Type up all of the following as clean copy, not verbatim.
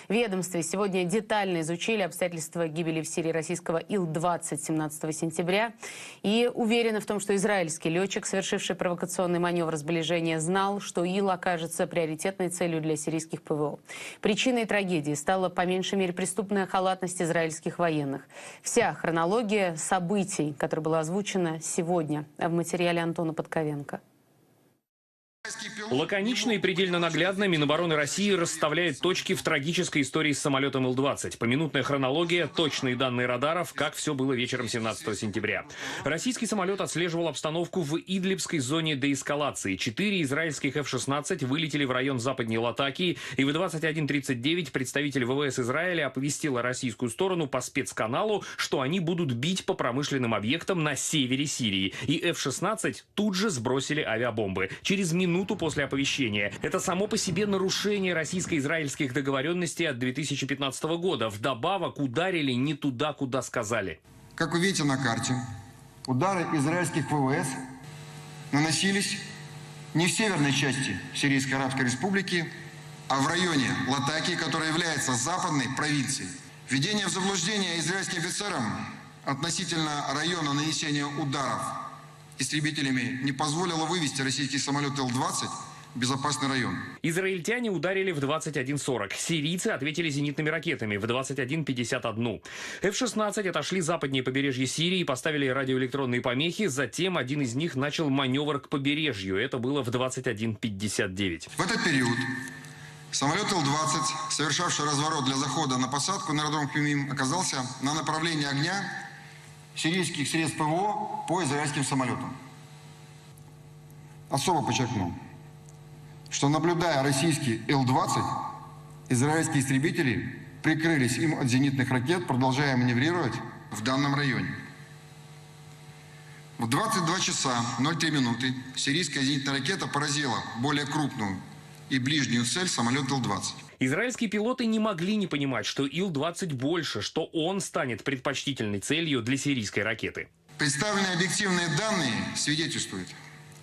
ведомстве сегодня детально изучили обстоятельства гибели в Сирии российского Ил-20 17 сентября и уверены в том, что израильский летчик, совершивший провокационный маневр сближения, знал, что Ил окажется приоритетной целью для сирийских ПВО. Причиной трагедии стала по меньшей мере преступная халатность израильских военных. Вся хронология событий, которая была озвучена сегодня в материале Антона Подковенко. Лаконично и предельно наглядно Минобороны России расставляет точки в трагической истории с самолетом Ил-20. Поминутная хронология, точные данные радаров, как все было вечером 17 сентября. Российский самолет отслеживал обстановку в Идлибской зоне деэскалации. 4 израильских F-16 вылетели в район западней Латакии, и в 21:39 представитель ВВС Израиля оповестила российскую сторону по спецканалу, что они будут бить по промышленным объектам на севере Сирии. И F-16 тут же сбросили авиабомбы. Через минуту после оповещения. Это само по себе нарушение российско-израильских договоренностей от 2015 года. Вдобавок ударили не туда, куда сказали. Как вы видите на карте, удары израильских ВВС наносились не в северной части Сирийской Арабской Республики, а в районе Латакии, которая является западной провинцией. Введение в заблуждение израильским офицерам относительно района нанесения ударов истребителями не позволило вывести российский самолет Ил-20 в безопасный район. Израильтяне ударили в 21:40. Сирийцы ответили зенитными ракетами в 21:51. F-16 отошли западнее побережья Сирии и поставили радиоэлектронные помехи. Затем один из них начал маневр к побережью. Это было в 21:59. В этот период самолет Ил-20, совершавший разворот для захода на посадку на аэродром Хмеймим, оказался на направлении огня сирийских средств ПВО по израильским самолетам. Особо подчеркну, что, наблюдая российский Ил-20, израильские истребители прикрылись им от зенитных ракет, продолжая маневрировать в данном районе. В 22 часа 03 минуты сирийская зенитная ракета поразила более крупную и ближнюю цель самолет Ил-20. Израильские пилоты не могли не понимать, что Ил-20 больше, что он станет предпочтительной целью для сирийской ракеты. Представленные объективные данные свидетельствуют,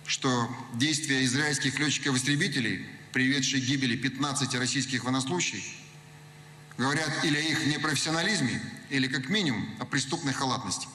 что действия израильских летчиков-истребителей, приведшие к гибели 15 российских военнослужащих, говорят или о их непрофессионализме, или как минимум о преступной халатности.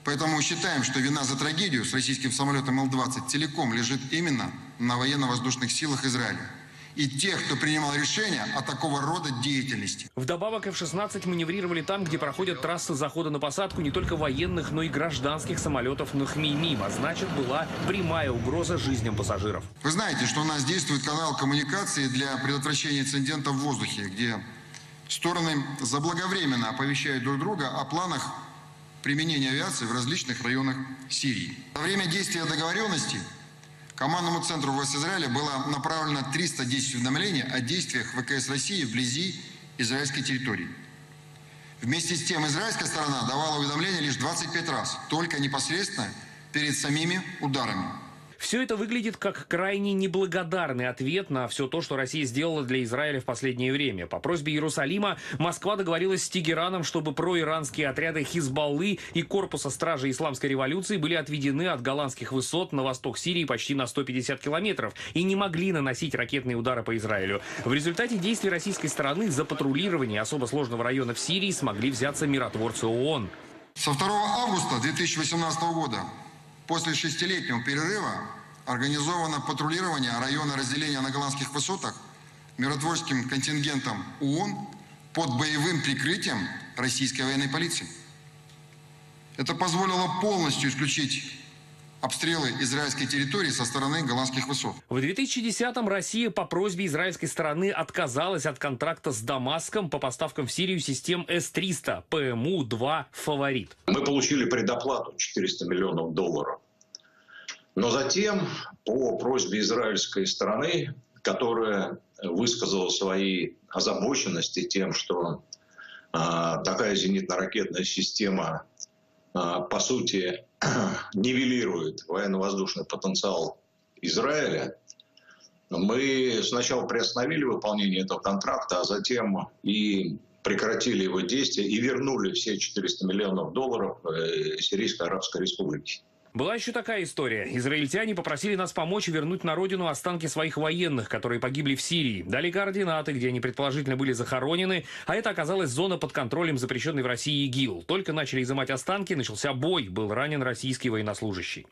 Поэтому считаем, что вина за трагедию с российским самолетом Ил-20 целиком лежит именно на военно-воздушных силах Израиля и тех, кто принимал решения о такого рода деятельности. Вдобавок F-16 маневрировали там, где проходят трассы захода на посадку не только военных, но и гражданских самолетов на Хмеймим, а значит, была прямая угроза жизням пассажиров. Вы знаете, что у нас действует канал коммуникации для предотвращения инцидентов в воздухе, где стороны заблаговременно оповещают друг друга о планах применения авиации в различных районах Сирии. Во время действия договоренности командному центру ВВС Израиля было направлено 310 уведомлений о действиях ВКС России вблизи израильской территории. Вместе с тем, израильская сторона давала уведомления лишь 25 раз, только непосредственно перед самими ударами. Все это выглядит как крайне неблагодарный ответ на все то, что Россия сделала для Израиля в последнее время. По просьбе Иерусалима Москва договорилась с Тегераном, чтобы проиранские отряды Хизбаллы и корпуса стражи исламской революции были отведены от голландских высот на восток Сирии почти на 150 километров и не могли наносить ракетные удары по Израилю. В результате действий российской стороны за патрулирование особо сложного района в Сирии смогли взяться миротворцы ООН. Со 2 августа 2018 года, после 6-летнего перерыва, организовано патрулирование района разделения на голландских высотах миротворческим контингентом ООН под боевым прикрытием российской военной полиции. Это позволило полностью исключить обстрелы израильской территории со стороны голландских высот. В 2010-м Россия по просьбе израильской стороны отказалась от контракта с Дамаском по поставкам в Сирию систем С-300 ПМУ-2 «Фаворит». Мы получили предоплату $400 миллионов. Но затем, по просьбе израильской стороны, которая высказала свои озабоченности тем, что такая зенитно-ракетная система, по сути, нивелирует военно-воздушный потенциал Израиля, мы сначала приостановили выполнение этого контракта, а затем и прекратили его действие и вернули все $400 миллионов Сирийской Арабской Республике. Была еще такая история. Израильтяне попросили нас помочь вернуть на родину останки своих военных, которые погибли в Сирии. Дали координаты, где они предположительно были захоронены, а это оказалась зона под контролем запрещенной в России ИГИЛ. Только начали изымать останки, начался бой, был ранен российский военнослужащий.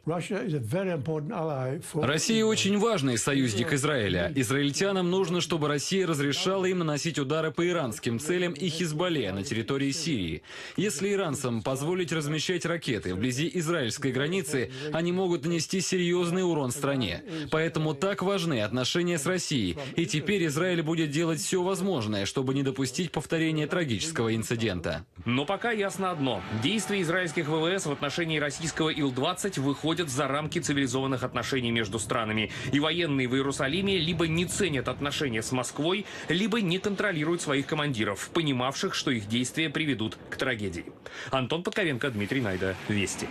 Россия очень важный союзник Израиля. Израильтянам нужно, чтобы Россия разрешала им наносить удары по иранским целям и Хизбалле на территории Сирии. Если иранцам позволить размещать ракеты вблизи израильской границы, они могут нанести серьезный урон стране. Поэтому так важны отношения с Россией. И теперь Израиль будет делать все возможное, чтобы не допустить повторения трагического инцидента. Но пока ясно одно. Действия израильских ВВС в отношении российского Ил-20 выходят за рамки цивилизованных отношений между странами. И военные в Иерусалиме либо не ценят отношения с Москвой, либо не контролируют своих командиров, понимавших, что их действия приведут к трагедии. Антон Подковенко, Дмитрий Найда. Вести.